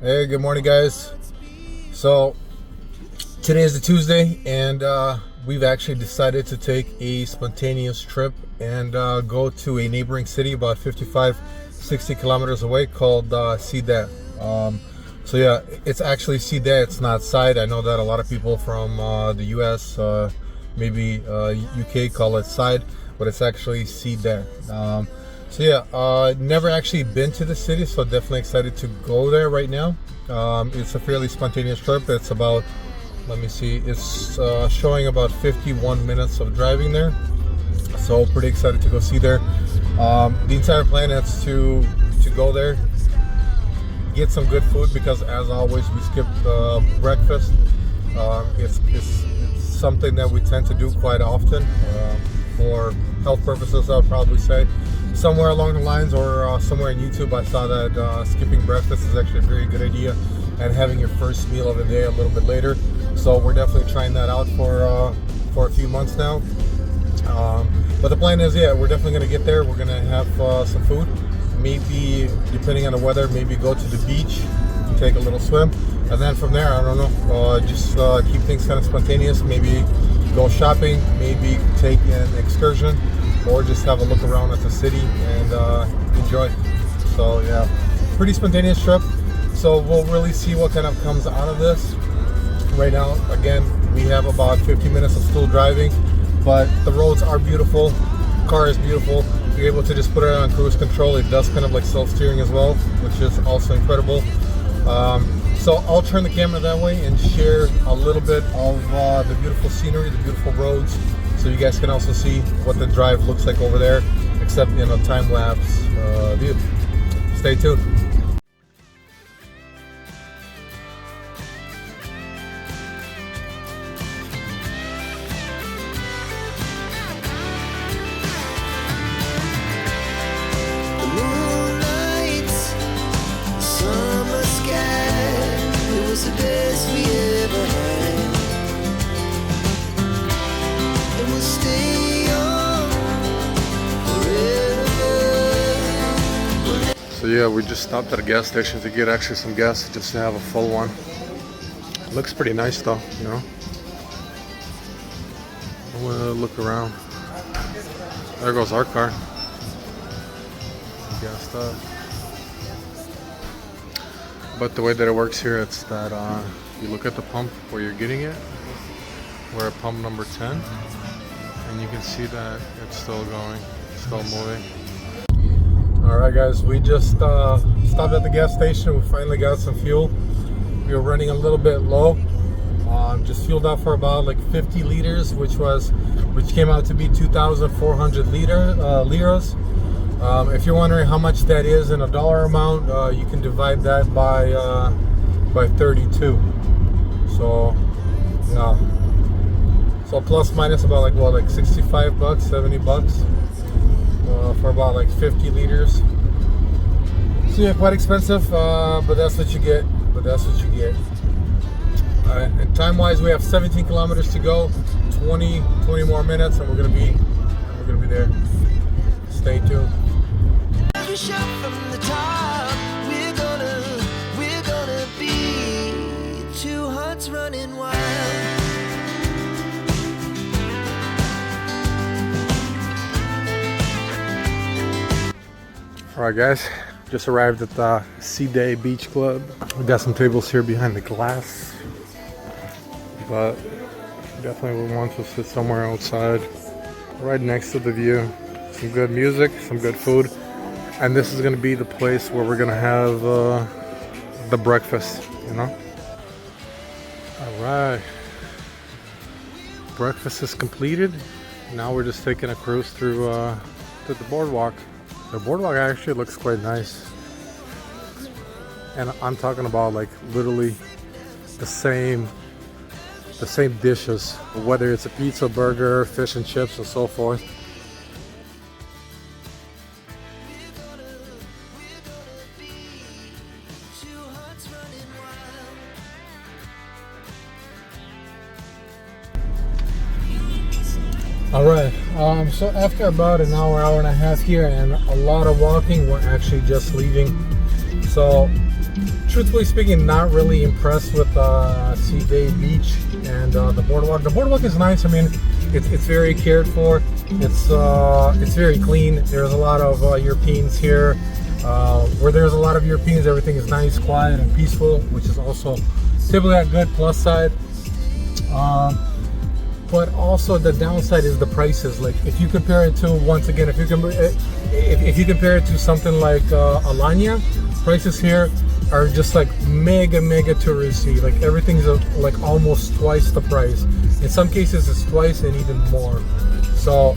Hey, good morning, guys. So today is the Tuesday, and we've actually decided to take a spontaneous trip and go to a neighboring city about 55-60 kilometers away called Cide. So yeah, it's actually Cide. It's not Side. I know that a lot of people from the US, maybe UK, call it Side, but it's actually Cide. So yeah, never actually been to the city, so definitely excited to go there right now. It's a fairly spontaneous trip. It's about, let me see, it's showing about 51 minutes of driving there. So pretty excited to go see there. The entire plan is to go there, get some good food, because as always we skip breakfast. It's something that we tend to do quite often for health purposes, I would probably say. Somewhere along the lines, or somewhere in YouTube, I saw that skipping breakfast is actually a very good idea, and having your first meal of the day a little bit later. So we're definitely trying that out for a few months now. But the plan is, yeah, we're definitely going to get there. We're going to have some food. Maybe, depending on the weather, maybe go to the beach, take a little swim, and then from there, I don't know, just keep things kind of spontaneous. Maybe go shopping, maybe take an excursion, or just have a look around at the city and enjoy. So yeah, pretty spontaneous trip. So we'll really see what kind of comes out of this. Right now, again, we have about 50 minutes of still driving, but the roads are beautiful. The car is beautiful. You're able to just put it on cruise control. It does kind of like self-steering as well, which is also incredible. So I'll turn the camera that way and share a little bit of the beautiful scenery, the beautiful roads, so you guys can also see what the drive looks like over there, except in a time-lapse view. Stay tuned. So yeah, we just stopped at a gas station to get actually some gas, just to have a full one. Looks pretty nice though, you know. I want to look around. There goes our car. Gassed up. But the way that it works here, it's that you look at the pump where you're getting it. We're at pump number 10, and you can see that it's still going, it's still moving. Alright guys, we just stopped at the gas station. We finally got some fuel. We were running a little bit low. Just fueled up for about like 50 liters, which came out to be 2,400 liras. If you're wondering how much that is in a dollar amount, you can divide that by 32. So yeah, so plus minus about like what, like 65 bucks, 70 bucks for about like 50 liters. So yeah, quite expensive, but that's what you get. And time wise, we have 17 kilometers to go, 20 more minutes, and we're gonna be there. Stay tuned. From the top, we're gonna be two hearts running wild. Alright guys, just arrived at the Cide Beach Club. We got some tables here behind the glass, but definitely we want to sit somewhere outside, right next to the view. Some good music, some good food. And this is going to be the place where we're going to have the breakfast, you know? Alright. Breakfast is completed. Now we're just taking a cruise through to the boardwalk. The boardwalk actually looks quite nice. And I'm talking about like literally the same dishes, whether it's a pizza, burger, fish and chips, and so forth. Alright, so after about an hour and a half here and a lot of walking, we're actually just leaving. So truthfully speaking, not really impressed with Sea Bay Beach and the boardwalk. The boardwalk is nice. I mean, it's very cared for. It's very clean. There's a lot of Europeans here. Where there's a lot of Europeans, everything is nice, quiet, and peaceful, which is also typically a good plus side. But also the downside is the prices. Like if you compare it to, once again, if you compare it to something like Alanya, prices here are just like mega touristy. Like everything's like almost twice the price. In some cases it's twice and even more. So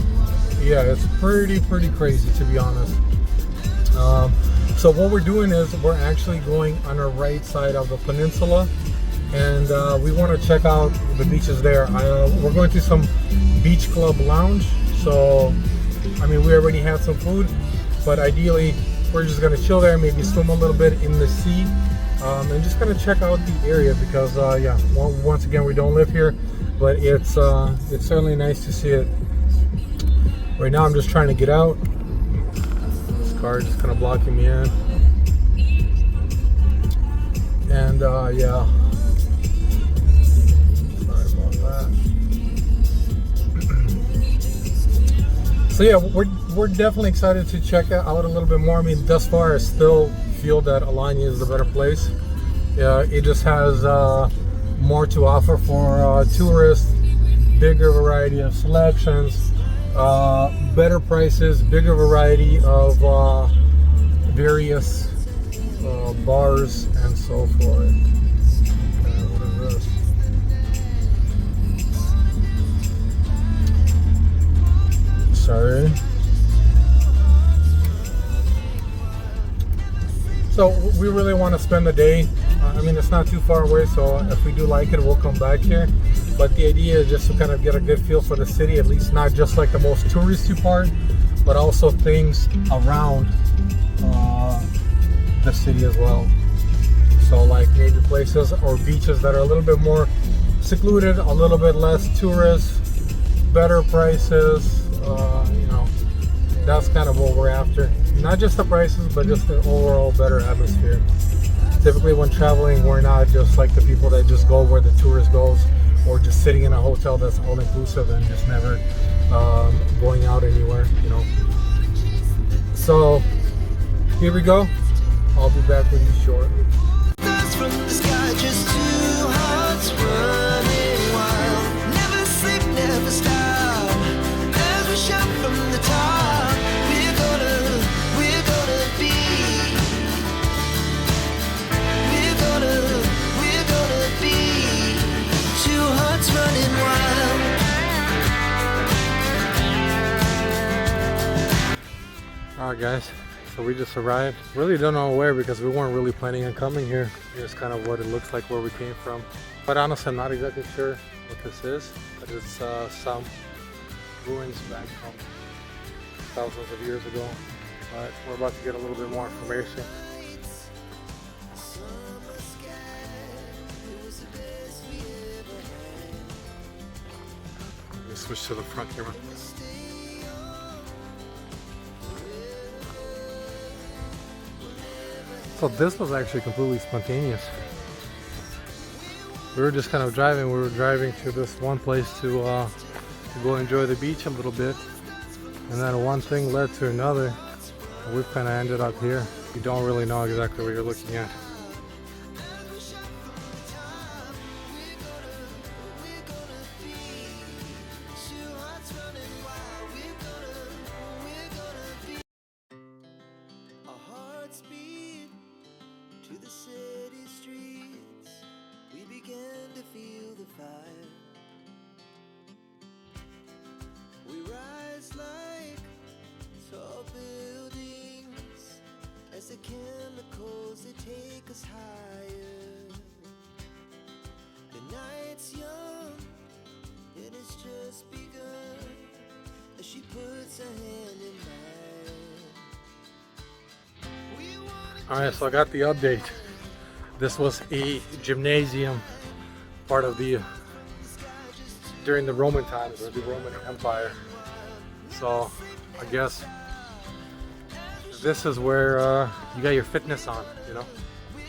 yeah, it's pretty crazy, to be honest. So what we're doing is we're actually going on the right side of the peninsula, and we want to check out the beaches there. We're going to some beach club lounge. So I mean, we already had some food, but ideally we're just going to chill there, maybe swim a little bit in the sea, and just going to check out the area because yeah, once again, we don't live here, but it's certainly nice to see it. Right now I'm just trying to get out. This car just kind of blocking me in, and yeah, sorry about that. So yeah, we're definitely excited to check out a little bit more. I mean, thus far I still feel that Alanya is the better place. Yeah, it just has more to offer for tourists, bigger variety of selections, better prices, bigger variety of various bars and so forth. What is this? Sorry. So we really want to spend the day. I mean, it's not too far away, so if we do like it, we'll come back here. But the idea is just to kind of get a good feel for the city, at least not just like the most touristy part, but also things around the city as well. So like maybe places or beaches that are a little bit more secluded, a little bit less tourists, better prices. You know, that's kind of what we're after. Not just the prices, but just the overall better atmosphere. Typically when traveling, we're not just like the people that just go where the tourist goes, or just sitting in a hotel that's all inclusive and just never going out anywhere, you know. So here we go. I'll be back with you shortly. From the sky, just two hearts running wild. Never sleep, never stop. As we shout from the top, we're gonna be. We're gonna be. Two hearts running wild. Alright guys, so we just arrived. Really don't know where because we weren't really planning on coming here. Here's kind of what it looks like where we came from. But honestly, I'm not exactly sure what this is, but it's some ruins back from thousands of years ago. But we're about to get a little bit more information. Let me switch to the front camera. So this was actually completely spontaneous. We were just kind of driving. We were driving to this one place to go enjoy the beach a little bit, and then one thing led to another, and we've kind of ended up here. You don't really know exactly what you're looking at. To the city streets, we began to feel the fire. We rise like tall buildings as the chemicals they take us higher. The night's young and it's just begun as she puts her hand in mine. Alright, so I got the update. This was a gymnasium, part of the during the Roman times, or the Roman Empire. So I guess this is where you got your fitness on, you know.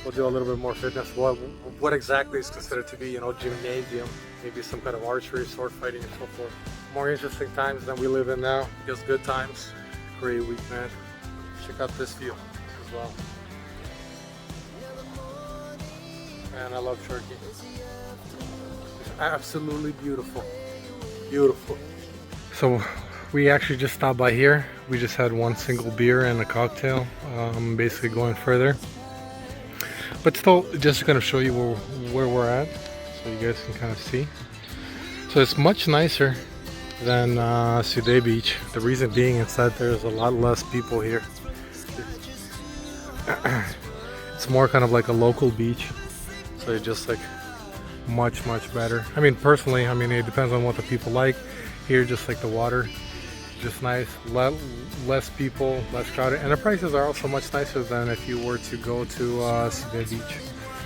we'll do a little bit more fitness. What exactly is considered to be, you know, gymnasium, maybe some kind of archery, sword fighting, and so forth. More interesting times than we live in now. Just good times. Great week, man. Check out this view as well. Man, I love Turkey. It's absolutely beautiful. Beautiful. So we actually just stopped by here. We just had one single beer and a cocktail. Basically going further. But still, just gonna show you where we're at, so you guys can kind of see. So it's much nicer than Sude Beach. The reason being is that there's a lot less people here. It's more kind of like a local beach, so it's just like much better. I mean, personally, I mean, it depends on what the people like. Here, just like the water, just nice, less people, less crowded, and the prices are also much nicer than if you were to go to Sude Beach.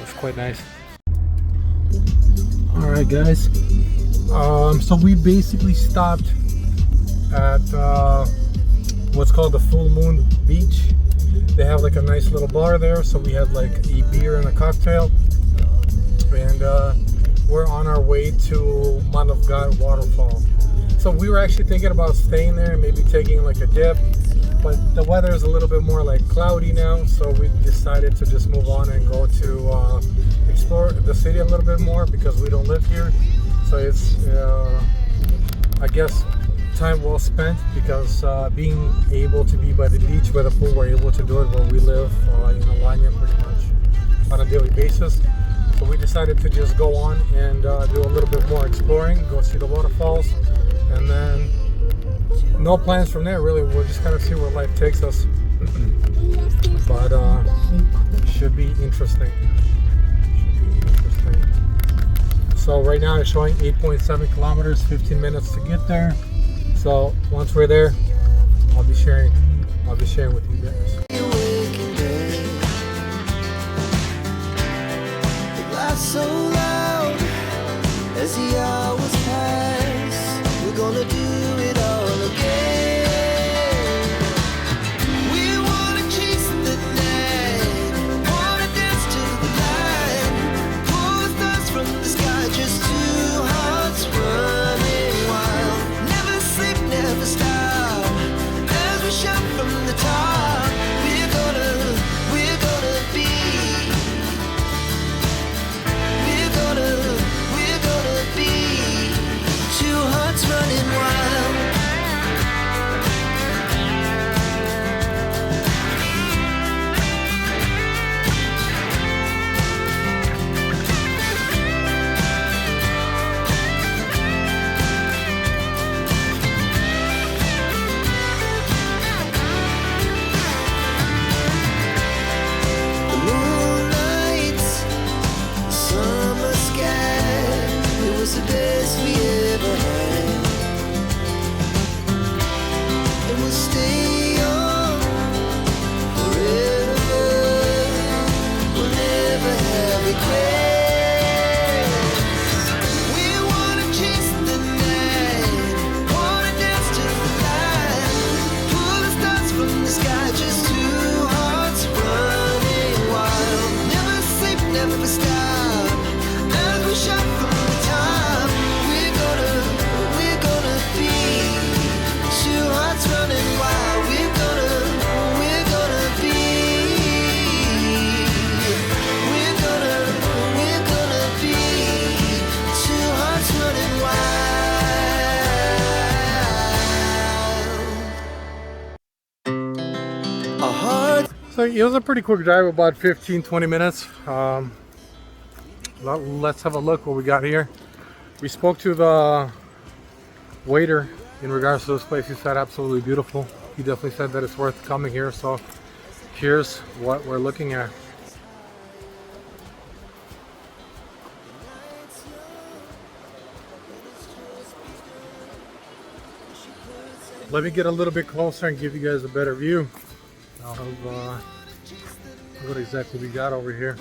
It's quite nice. All right, guys. So we basically stopped at what's called the Full Moon Beach. They have like a nice little bar there, so we had like a beer and a cocktail, and we're on our way to Manavgat Waterfall. So we were actually thinking about staying there and maybe taking like a dip, but the weather is a little bit more like cloudy now, so we decided to just move on and go to explore the city a little bit more, because we don't live here. So it's I guess time well spent, because being able to be by the beach, by the pool, we're able to do it where we live in Alanya pretty much on a daily basis. So we decided to just go on and do a little bit more exploring, go see the waterfalls, and then no plans from there really. We'll just kind of see where life takes us. But should be interesting. So right now it's showing 8.7 kilometers, 15 minutes to get there. So once we're there, I'll be sharing with you guys. So loud as the hours pass, we're gonna do it all again. We wanna chase the night, wanna dance to the light, pull the stars from the sky, just two hearts running wild. Never sleep, never stop, as we shout from the top. We're gonna be. We're gonna be two hearts running wild. The moonlight, summer sky, it was the best we ever had. And we'll stay young forever, we'll never have regrets. We wanna chase the night, wanna dance to the light, pull the stars from the sky, just two hearts running wild. Never sleep, never stop, as we shout from the top. We're gonna be two hearts running wild. We're gonna be. We're gonna be two hearts running wild. A heart. So it was a pretty quick drive, about 15-20 minutes. Let's have a look what we got here. We spoke to the waiter in regards to this place. He said absolutely beautiful. He definitely said that it's worth coming here. So here's what we're looking at. Let me get a little bit closer and give you guys a better view of what exactly we got over here.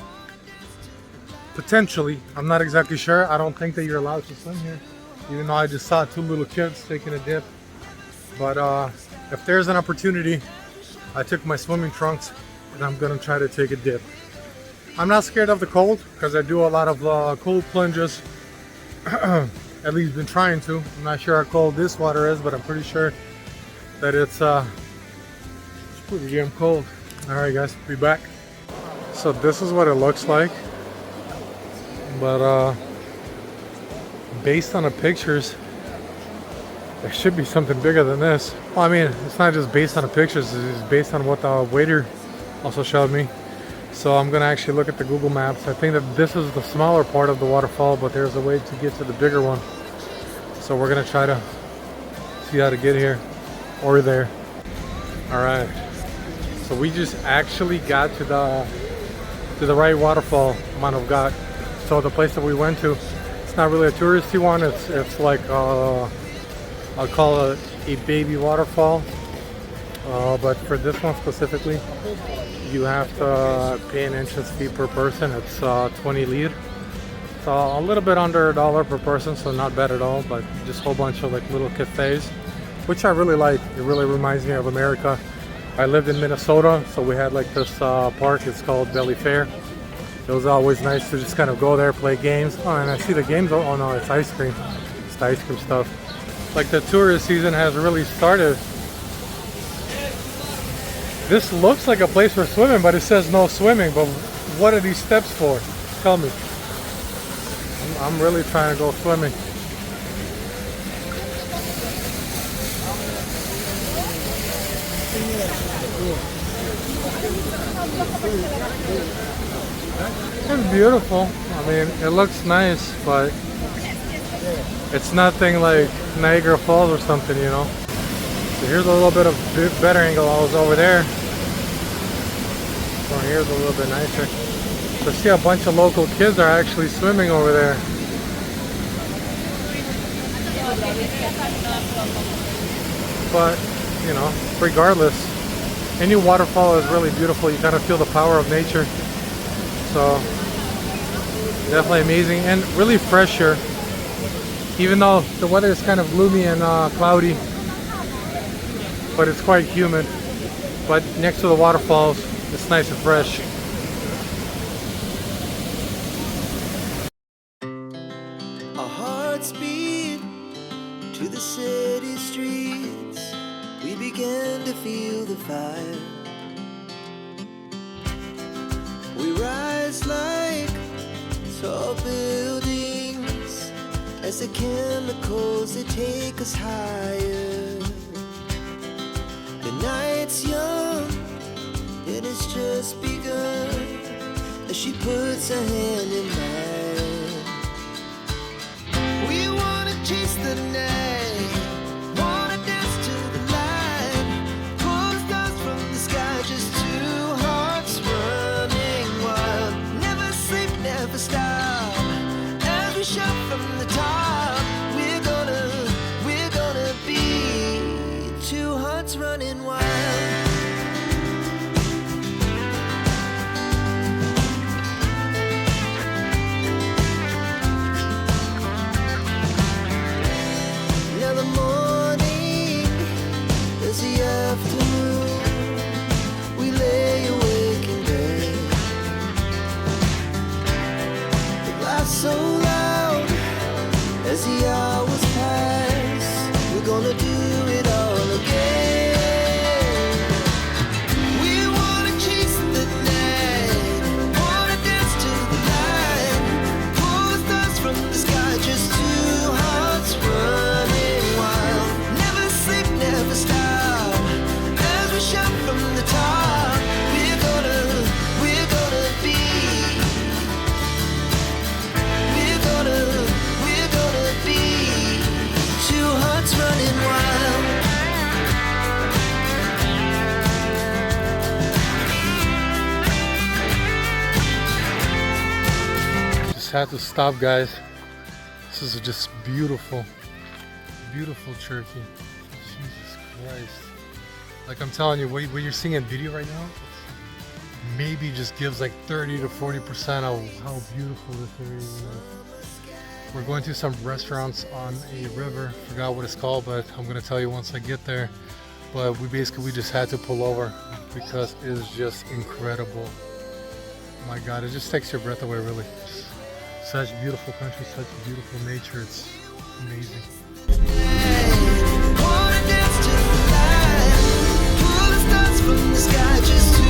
Potentially, I'm not exactly sure. I don't think that you're allowed to swim here, even though I just saw two little kids taking a dip. But if there's an opportunity, I took my swimming trunks and I'm gonna try to take a dip. I'm not scared of the cold because I do a lot of cold plunges. At least been trying to. I'm not sure how cold this water is, but I'm pretty sure that it's pretty damn cold. Alright guys, be back. So this is what it looks like. But based on the pictures, there should be something bigger than this. Well, I mean, it's not just based on the pictures, it's based on what the waiter also showed me. So I'm gonna actually look at the Google Maps. I think that this is the smaller part of the waterfall, but there's a way to get to the bigger one. So we're gonna try to see how to get here or there. All right. So we just actually got to the right waterfall, Manavgat. So the place that we went to, it's not really a touristy one. It's like I'll call it a baby waterfall. But for this one specifically, you have to pay an entrance fee per person. It's 20 lir. So a little bit under $1 per person, so not bad at all. But just a whole bunch of like little cafes, which I really like. It really reminds me of America. I lived in Minnesota, so we had like this park. It's called Belly Fair. It was always nice to just kind of go there, play games. Oh, and I see the games. Oh no, it's ice cream. It's the ice cream stuff. Like the tourist season has really started. This looks like a place for swimming, but it says no swimming. But what are these steps for? Tell me. I'm really trying to go swimming. It's beautiful. I mean, it looks nice, but it's nothing like Niagara Falls or something, you know. So here's a little bit of better angle. I was over there. So here's a little bit nicer. So see a bunch of local kids are actually swimming over there. But, you know, regardless, any waterfall is really beautiful. You kind of feel the power of nature. So, definitely amazing and really fresh here. Even though the weather is kind of gloomy and cloudy, but it's quite humid. But next to the waterfalls, it's nice and fresh. Our hearts beat to the city streets. We began to feel the fire. We rise like tall buildings as the chemicals they take us higher. The night's young, it has just begun as she puts her hand in mine. We wanna chase the night, wanna dance to the light, pull the stars from the sky, just two hearts running wild. Never sleep, never stop, as we shout from the top. We're gonna be two hearts running wild. Now the morning is the afternoon. We lay awake in bed. The laughs so loud as the hours pass. We're gonna do it all again. We wanna chase the night, wanna dance to the light, pull the stars from the sky, just two hearts running wild. Never sleep, never stop, as we shout from the top. We're gonna be, we're gonna be two hearts running wild. Just had to stop, guys. This is just beautiful, beautiful Turkey. Jesus Christ! Like I'm telling you, what you're seeing in video right now, maybe just gives like 30 to 40% of how beautiful this area is. We're going to some restaurants on a river. Forgot what it's called, but I'm gonna tell you once I get there. But we just had to pull over because it is just incredible. My God, it just takes your breath away, really. Such beautiful country, such beautiful nature. It's amazing. Wanna dance to the light, pull the stars from the sky, just two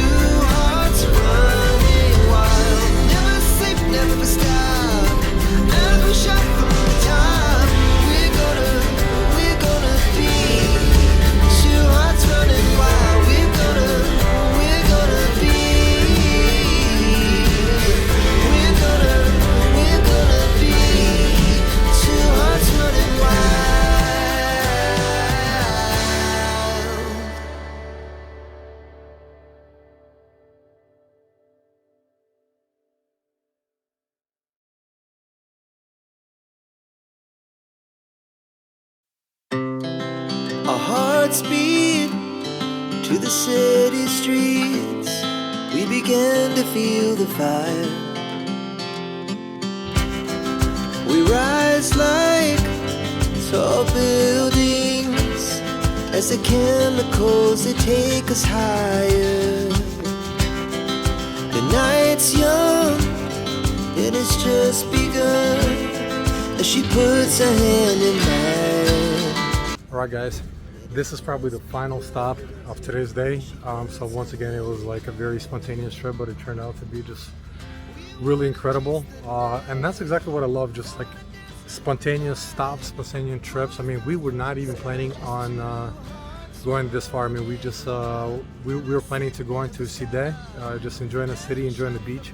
hearts running wild. Never sleep, never stop, as we shout from the top. We're gonna be two hearts running wild. We're gonna be. We're gonna be two hearts running wild. Our hearts beat to the city streets. We began to feel the fire. We rise like tall buildings as the chemicals, they take us higher. The night's young and it's just begun as she puts her hand in mine. Alright guys, this is probably the final stop of today's day. So once again, it was like a very spontaneous trip, but it turned out to be just really incredible. And that's exactly what I love, just like spontaneous stops, spontaneous trips. I mean, we were not even planning on going this far. I mean, we just we were planning to go into Side, just enjoying the city, enjoying the beach.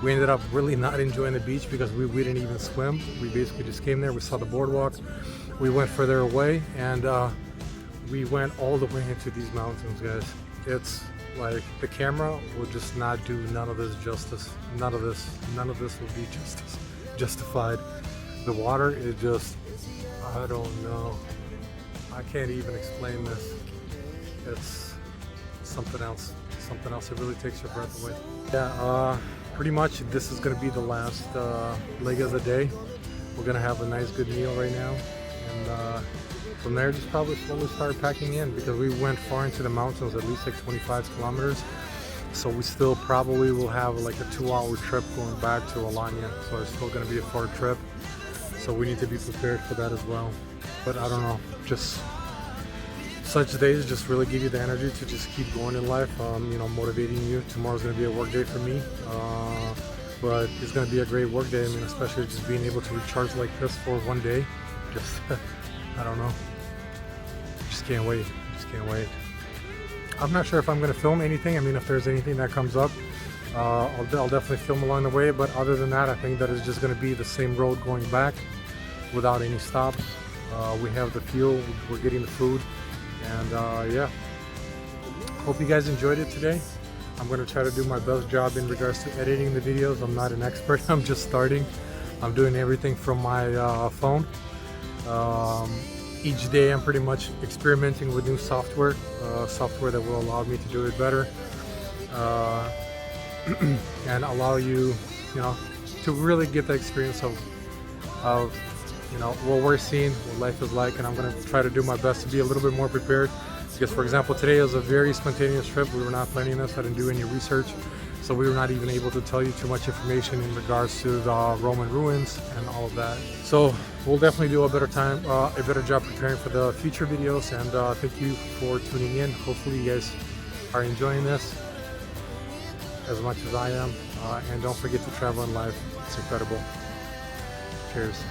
We ended up really not enjoying the beach because we didn't even swim. We basically just came there, we saw the boardwalk, we went further away, and we went all the way into these mountains, guys. It's like the camera will just not do none of this justice. None of this will be justified. The water is just, I don't know. I can't even explain this. It's something else. Something else. It really takes your breath away. Yeah, pretty much this is gonna be the last leg of the day. We're gonna have a nice good meal right now, and from there just probably slowly start packing in, because we went far into the mountains, at least like 25 kilometers. So we still probably will have like a 2-hour trip going back to Alanya. So it's still gonna be a far trip. So we need to be prepared for that as well. But I don't know, just such days just really give you the energy to just keep going in life, you know, motivating you. Tomorrow's gonna be a work day for me, but it's gonna be a great work day. I mean, especially just being able to recharge like this for one day. Just, I don't know, just can't wait, just can't wait. I'm not sure if I'm gonna film anything. I mean, if there's anything that comes up, I'll definitely film along the way, but other than that, I think that it's just gonna be the same road going back without any stops. We have the fuel, we're getting the food, and yeah, hope you guys enjoyed it today. I'm gonna try to do my best job in regards to editing the videos. I'm not an expert, I'm just starting. I'm doing everything from my phone. Each day I'm pretty much experimenting with new software, software that will allow me to do it better, and allow you, you know, to really get the experience of you know, what we're seeing, what life is like. And I'm going to try to do my best to be a little bit more prepared, because for example, today was a very spontaneous trip. We were not planning this, I didn't do any research, so we were not even able to tell you too much information in regards to the Roman ruins and all of that. So we'll definitely do a better job preparing for the future videos, and thank you for tuning in. Hopefully you guys are enjoying this as much as I am, and don't forget to travel in life. It's incredible. Cheers.